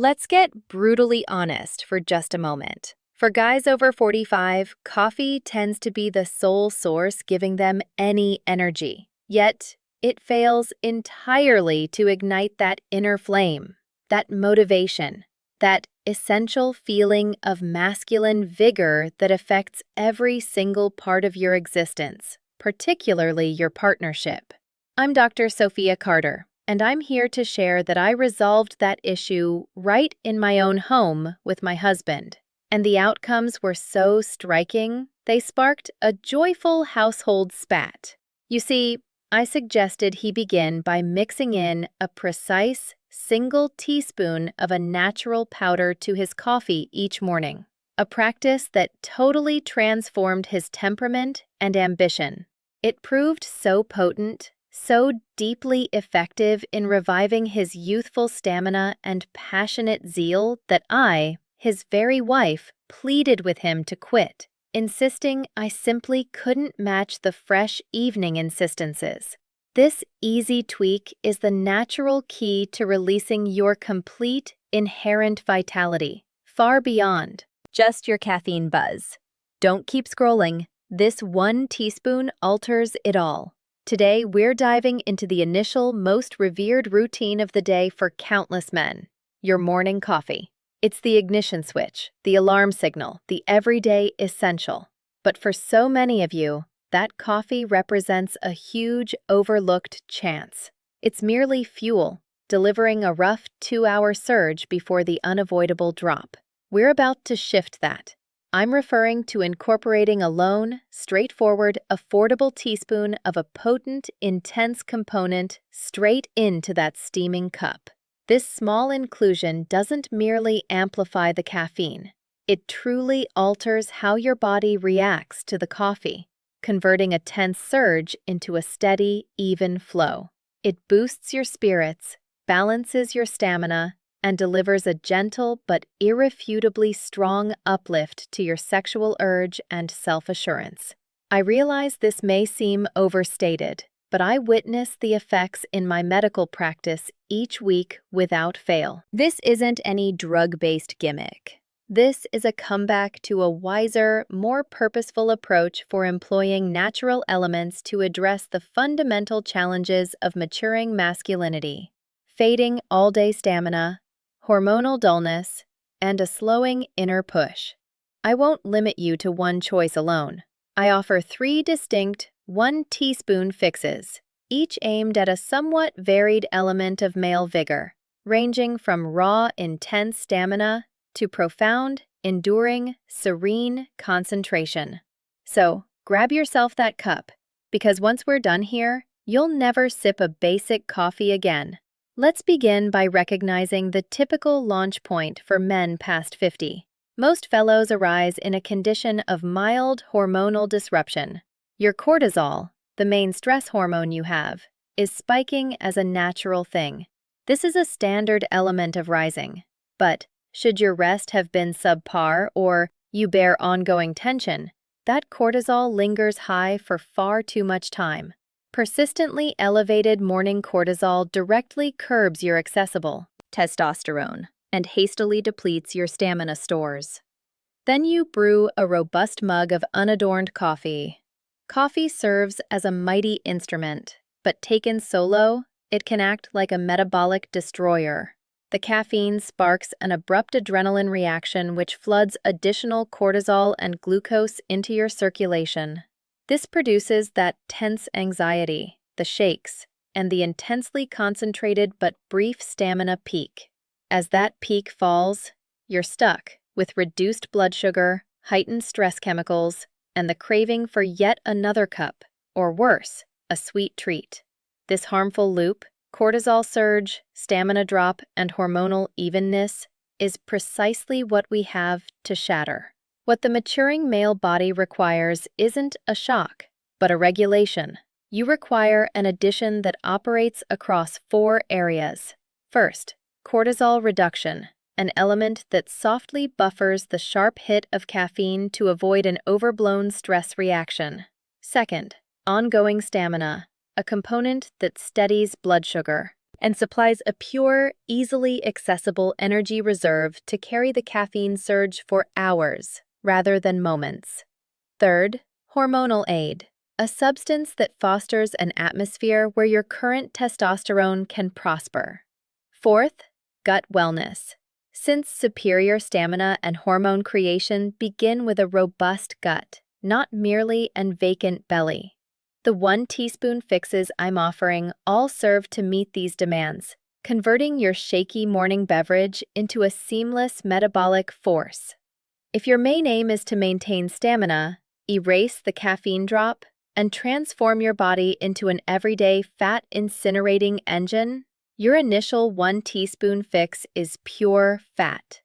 Let's get brutally honest for just a moment. For guys over 45, coffee tends to be the sole source giving them any energy. Yet, it fails entirely to ignite that inner flame, that motivation, that essential feeling of masculine vigor that affects every single part of your existence, particularly your partnership. I'm Dr. Sophia Carter, and I'm here to share that I resolved that issue right in my own home with my husband. And the outcomes were so striking, they sparked a joyful household spat. You see, I suggested he begin by mixing in a precise single teaspoon of a natural powder to his coffee each morning, a practice that totally transformed his temperament and ambition. It proved so potent, so deeply effective in reviving his youthful stamina and passionate zeal that I, his very wife, pleaded with him to quit, insisting I simply couldn't match the fresh evening insistences. This easy tweak is the natural key to releasing your complete, inherent vitality, far beyond just your caffeine buzz. Don't keep scrolling. This 1 teaspoon alters it all. Today, we're diving into the initial, most revered routine of the day for countless men: your morning coffee. It's the ignition switch, the alarm signal, the everyday essential. But for so many of you, that coffee represents a huge, overlooked chance. It's merely fuel, delivering a rough 2-hour surge before the unavoidable drop. We're about to shift that. I'm referring to incorporating a lone, straightforward, affordable teaspoon of a potent, intense component straight into that steaming cup. This small inclusion doesn't merely amplify the caffeine. It truly alters how your body reacts to the coffee, converting a tense surge into a steady, even flow. It boosts your spirits, balances your stamina, and delivers a gentle but irrefutably strong uplift to your sexual urge and self-assurance. I realize this may seem overstated, but I witness the effects in my medical practice each week without fail. This isn't any drug-based gimmick. This is a comeback to a wiser, more purposeful approach for employing natural elements to address the fundamental challenges of maturing masculinity: fading all-day stamina, hormonal dullness, and a slowing inner push. I won't limit you to one choice alone. I offer 3 distinct 1 teaspoon fixes, each aimed at a somewhat varied element of male vigor, ranging from raw, intense stamina to profound, enduring, serene concentration. So, grab yourself that cup, because once we're done here, you'll never sip a basic coffee again. Let's begin by recognizing the typical launch point for men past 50. Most fellows arise in a condition of mild hormonal disruption. Your cortisol, the main stress hormone you have, is spiking as a natural thing. This is a standard element of rising. But should your rest have been subpar or you bear ongoing tension, that cortisol lingers high for far too much time. Persistently elevated morning cortisol directly curbs your accessible testosterone and hastily depletes your stamina stores. Then you brew a robust mug of unadorned coffee. Coffee serves as a mighty instrument, but taken solo, it can act like a metabolic destroyer. The caffeine sparks an abrupt adrenaline reaction which floods additional cortisol and glucose into your circulation. This produces that tense anxiety, the shakes, and the intensely concentrated but brief stamina peak. As that peak falls, you're stuck with reduced blood sugar, heightened stress chemicals, and the craving for yet another cup, or worse, a sweet treat. This harmful loop, cortisol surge, stamina drop, and hormonal evenness, is precisely what we have to shatter. What the maturing male body requires isn't a shock, but a regulation. You require an addition that operates across 4 areas. First, cortisol reduction, an element that softly buffers the sharp hit of caffeine to avoid an overblown stress reaction. Second, ongoing stamina, a component that steadies blood sugar. and supplies a pure, easily accessible energy reserve to carry the caffeine surge for hours rather than moments. Third, hormonal aid, a substance that fosters an atmosphere where your current testosterone can prosper. Fourth, gut wellness. Since superior stamina and hormone creation begin with a robust gut, not merely an vacant belly. The 1 teaspoon fixes I'm offering all serve to meet these demands, converting your shaky morning beverage into a seamless metabolic force. If your main aim is to maintain stamina, erase the caffeine drop, and transform your body into an everyday fat-incinerating engine, your initial 1 teaspoon fix is pure fat.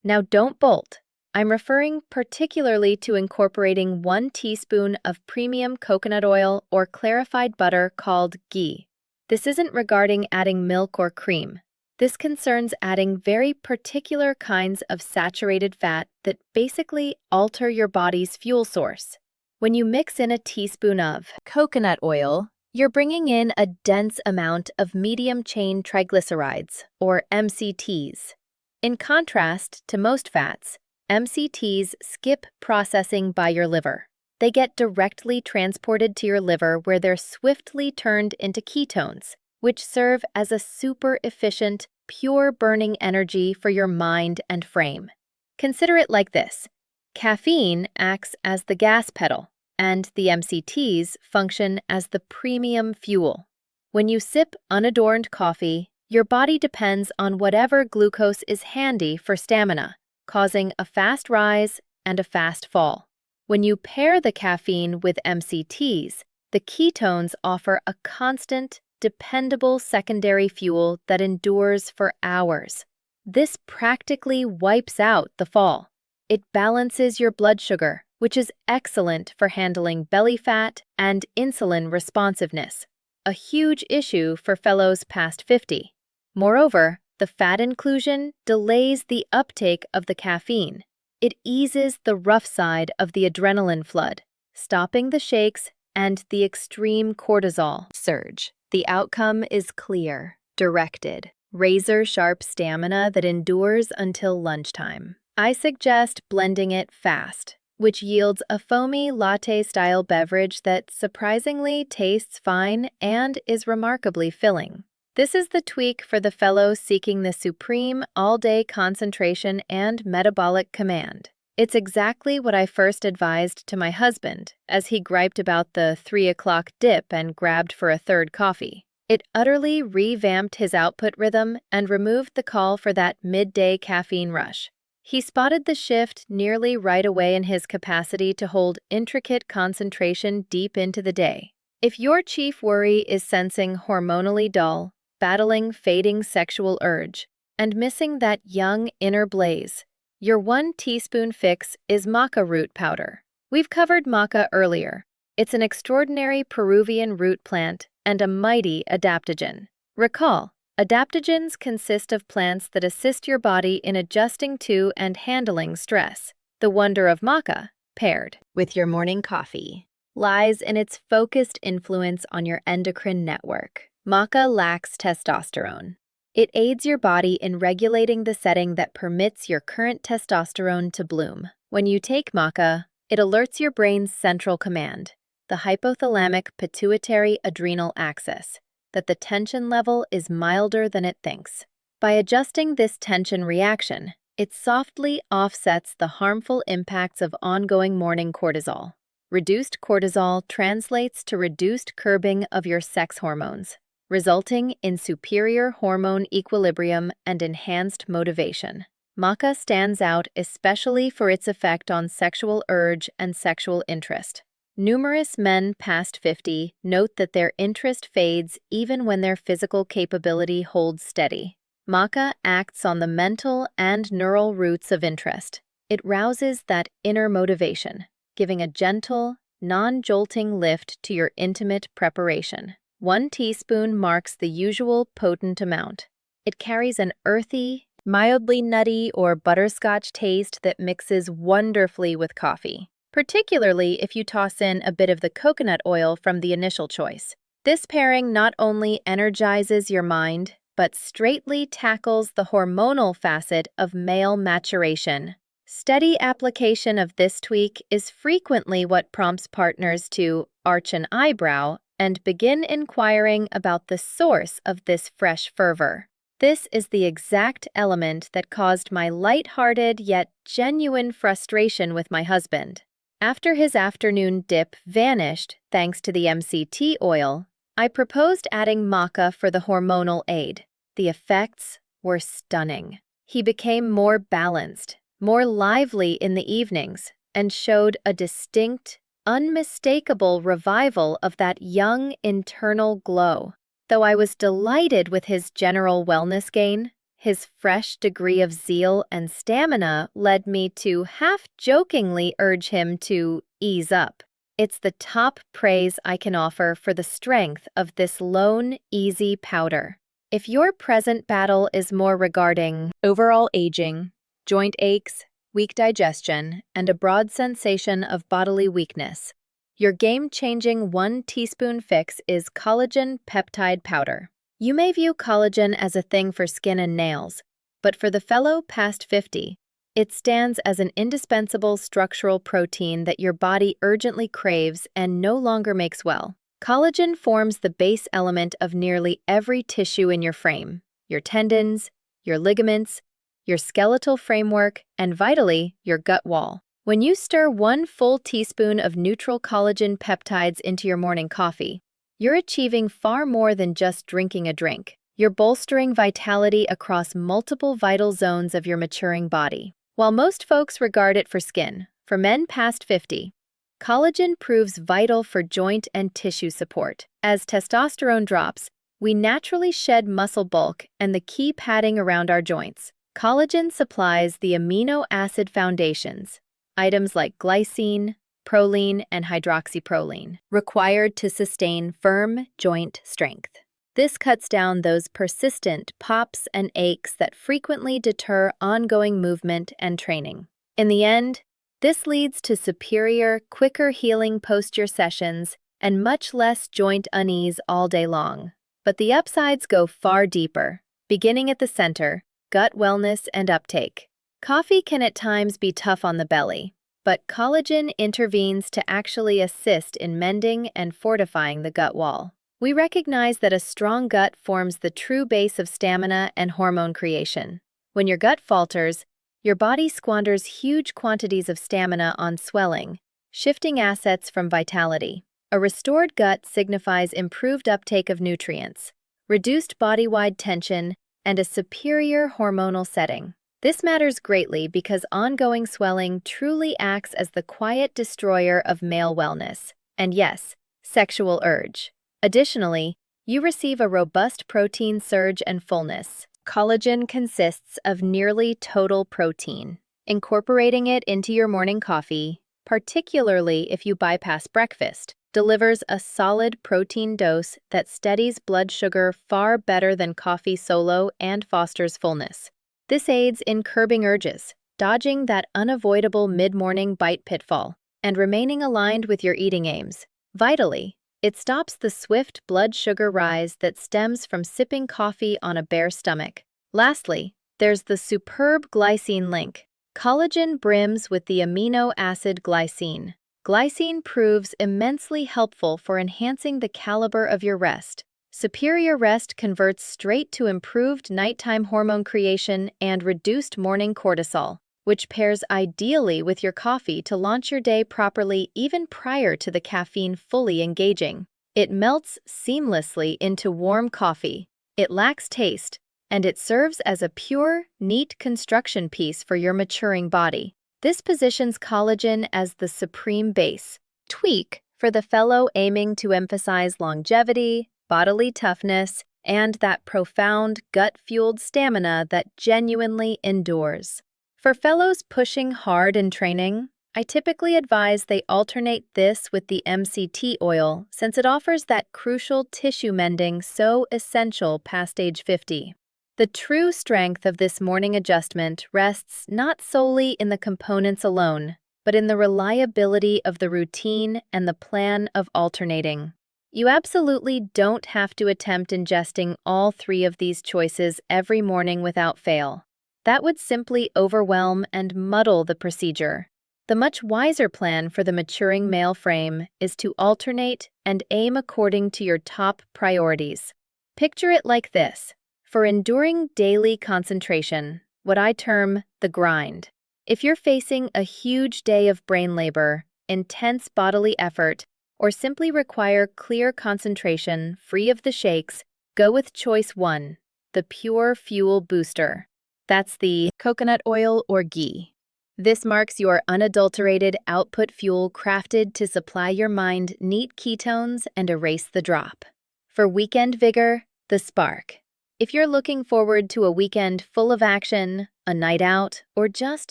Now don't bolt. I'm referring particularly to incorporating 1 teaspoon of premium coconut oil or clarified butter called Ghee. This isn't regarding adding milk or cream. This concerns adding very particular kinds of saturated fat that basically alter your body's fuel source. When you mix in a teaspoon of coconut oil, you're bringing in a dense amount of medium-chain triglycerides, or MCTs. In contrast to most fats, MCTs skip processing by your liver. They get directly transported to your liver where they're swiftly turned into ketones, which serve as a super efficient, pure burning energy for your mind and frame. Consider it like this. Caffeine acts as the gas pedal, and the MCTs function as the premium fuel. When you sip unadorned coffee, your body depends on whatever glucose is handy for stamina, causing a fast rise and a fast fall. When you pair the caffeine with MCTs, the ketones offer a constant, dependable secondary fuel that endures for hours. This practically wipes out the fall. It balances your blood sugar, which is excellent for handling belly fat and insulin responsiveness, a huge issue for fellows past 50. Moreover, the fat inclusion delays the uptake of the caffeine. It eases the rough side of the adrenaline flood, stopping the shakes and the extreme cortisol surge. The outcome is clear, directed, razor-sharp stamina that endures until lunchtime. I suggest blending it fast, which yields a foamy latte-style beverage that surprisingly tastes fine and is remarkably filling. This is the tweak for the fellow seeking the supreme all-day concentration and metabolic command. It's exactly what I first advised to my husband as he griped about the 3 o'clock dip and grabbed for a third coffee. It utterly revamped his output rhythm and removed the call for that midday caffeine rush. He spotted the shift nearly right away in his capacity to hold intricate concentration deep into the day. If your chief worry is sensing hormonally dull, battling fading sexual urge, and missing that young inner blaze, your 1 teaspoon fix is Maca Root Powder. We've covered maca earlier. It's an extraordinary Peruvian root plant and a mighty adaptogen. Recall, adaptogens consist of plants that assist your body in adjusting to and handling stress. The wonder of maca, paired with your morning coffee, lies in its focused influence on your endocrine network. Maca lacks testosterone. It aids your body in regulating the setting that permits your current testosterone to bloom. When you take maca, it alerts your brain's central command, the hypothalamic pituitary adrenal axis, that the tension level is milder than it thinks. By adjusting this tension reaction, it softly offsets the harmful impacts of ongoing morning cortisol. Reduced cortisol translates to reduced curbing of your sex hormones, resulting in superior hormone equilibrium and enhanced motivation. Maca stands out especially for its effect on sexual urge and sexual interest. Numerous men past 50 note that their interest fades even when their physical capability holds steady. Maca acts on the mental and neural roots of interest. It rouses that inner motivation, giving a gentle, non-jolting lift to your intimate preparation. 1 teaspoon marks the usual potent amount. It carries an earthy, mildly nutty or butterscotch taste that mixes wonderfully with coffee, particularly if you toss in a bit of the coconut oil from the initial choice. This pairing not only energizes your mind, but straightly tackles the hormonal facet of male maturation. Steady application of this tweak is frequently what prompts partners to arch an eyebrow and begin inquiring about the source of this fresh fervor. This is the exact element that caused my light-hearted yet genuine frustration with my husband. After his afternoon dip vanished thanks to the MCT oil, I proposed adding maca for the hormonal aid. The effects were stunning. He became more balanced, more lively in the evenings, and showed a distinct, unmistakable revival of that young internal glow. Though I was delighted with his general wellness gain, his fresh degree of zeal and stamina led me to half-jokingly urge him to ease up. It's the top praise I can offer for the strength of this lone, easy powder. If your present battle is more regarding overall aging, joint aches, weak digestion, and a broad sensation of bodily weakness, your game-changing 1 teaspoon fix is Collagen Peptide Powder. You may view collagen as a thing for skin and nails, but for the fellow past 50, it stands as an indispensable structural protein that your body urgently craves and no longer makes well. Collagen forms the base element of nearly every tissue in your frame, your tendons, your ligaments, your skeletal framework, and vitally, your gut wall. When you stir 1 full teaspoon of neutral collagen peptides into your morning coffee, you're achieving far more than just drinking a drink. You're bolstering vitality across multiple vital zones of your maturing body. While most folks regard it for skin, for men past 50, collagen proves vital for joint and tissue support. As testosterone drops, we naturally shed muscle bulk and the key padding around our joints. Collagen supplies the amino acid foundations, items like glycine, proline, and hydroxyproline, required to sustain firm joint strength. This cuts down those persistent pops and aches that frequently deter ongoing movement and training. In the end, this leads to superior, quicker healing post-your sessions and much less joint unease all day long. But the upsides go far deeper, beginning at the center, gut wellness and uptake. Coffee can at times be tough on the belly, but collagen intervenes to actually assist in mending and fortifying the gut wall. We recognize that a strong gut forms the true base of stamina and hormone creation. When your gut falters, your body squanders huge quantities of stamina on swelling, shifting assets from vitality. A restored gut signifies improved uptake of nutrients, reduced body-wide tension, and a superior hormonal setting. This matters greatly because ongoing swelling truly acts as the quiet destroyer of male wellness, and yes, sexual urge. Additionally, you receive a robust protein surge and fullness. Collagen consists of nearly total protein. Incorporating it into your morning coffee, particularly if you bypass breakfast, delivers a solid protein dose that steadies blood sugar far better than coffee solo and fosters fullness. This aids in curbing urges, dodging that unavoidable mid-morning bite pitfall, and remaining aligned with your eating aims. Vitally, it stops the swift blood sugar rise that stems from sipping coffee on a bare stomach. Lastly, there's the superb glycine link. Collagen brims with the amino acid glycine. Glycine proves immensely helpful for enhancing the caliber of your rest. Superior rest converts straight to improved nighttime hormone creation and reduced morning cortisol, which pairs ideally with your coffee to launch your day properly even prior to the caffeine fully engaging. It melts seamlessly into warm coffee, it lacks taste, and it serves as a pure, neat construction piece for your maturing body. This positions collagen as the supreme base tweak for the fellow aiming to emphasize longevity, bodily toughness, and that profound gut-fueled stamina that genuinely endures. For fellows pushing hard in training, I typically advise they alternate this with the MCT oil since it offers that crucial tissue mending so essential past age 50. The true strength of this morning adjustment rests not solely in the components alone, but in the reliability of the routine and the plan of alternating. You absolutely don't have to attempt ingesting all three of these choices every morning without fail. That would simply overwhelm and muddle the procedure. The much wiser plan for the maturing male frame is to alternate and aim according to your top priorities. Picture it like this. For enduring daily concentration, what I term the grind. If you're facing a huge day of brain labor, intense bodily effort, or simply require clear concentration free of the shakes, go with choice 1, the Pure Fuel Booster. That's the coconut oil or ghee. This marks your unadulterated output fuel crafted to supply your mind neat ketones and erase the drop. For weekend vigor, the Spark. If you're looking forward to a weekend full of action, a night out, or just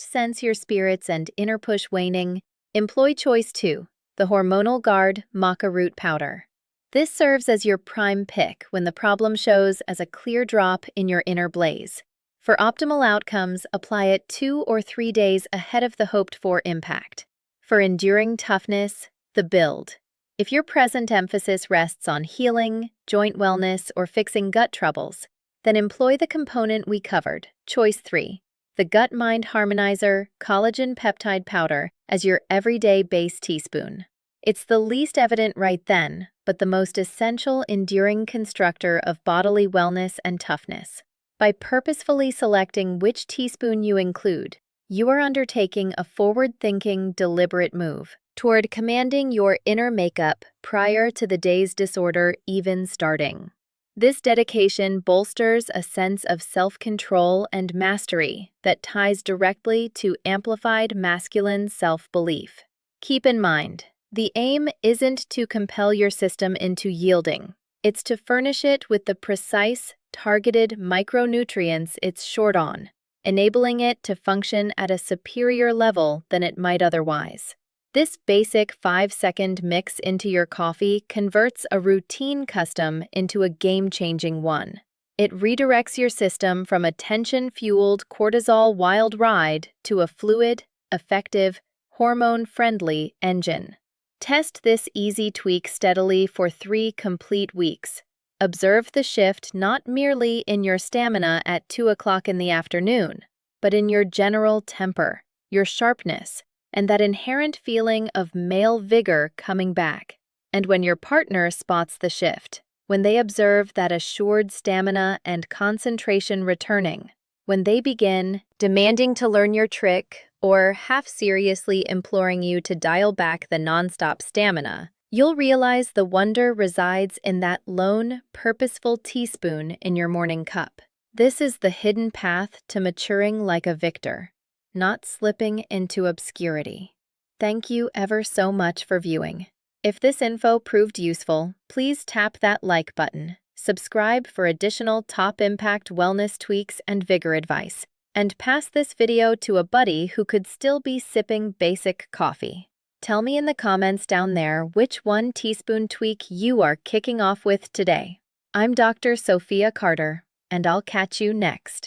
sense your spirits and inner push waning, employ choice 2, the Hormonal Guard Maca Root Powder. This serves as your prime pick when the problem shows as a clear drop in your inner blaze. For optimal outcomes, apply it 2 or 3 days ahead of the hoped-for impact. For enduring toughness, the Build. If your present emphasis rests on healing, joint wellness, or fixing gut troubles, then employ the component we covered, choice 3, the Gut-Mind Harmonizer Collagen Peptide Powder, as your everyday base teaspoon. It's the least evident right then, but the most essential enduring constructor of bodily wellness and toughness. By purposefully selecting which teaspoon you include, you are undertaking a forward-thinking, deliberate move toward commanding your inner makeup prior to the day's disorder even starting. This dedication bolsters a sense of self-control and mastery that ties directly to amplified masculine self-belief. Keep in mind, the aim isn't to compel your system into yielding. It's to furnish it with the precise, targeted micronutrients it's short on, enabling it to function at a superior level than it might otherwise. This basic 5-second mix into your coffee converts a routine custom into a game-changing one. It redirects your system from a tension-fueled cortisol wild ride to a fluid, effective, hormone-friendly engine. Test this easy tweak steadily for 3 complete weeks. Observe the shift not merely in your stamina at 2 o'clock in the afternoon, but in your general temper, your sharpness, and that inherent feeling of male vigor coming back. And when your partner spots the shift, when they observe that assured stamina and concentration returning, when they begin demanding to learn your trick or half-seriously imploring you to dial back the nonstop stamina, you'll realize the wonder resides in that lone, purposeful teaspoon in your morning cup. This is the hidden path to maturing like a victor, not slipping into obscurity. Thank you ever so much for viewing. If this info proved useful, please tap that like button, subscribe for additional top-impact wellness tweaks and vigor advice, and pass this video to a buddy who could still be sipping basic coffee. Tell me in the comments down there which 1 teaspoon tweak you are kicking off with today. I'm Dr. Sophia Carter, and I'll catch you next.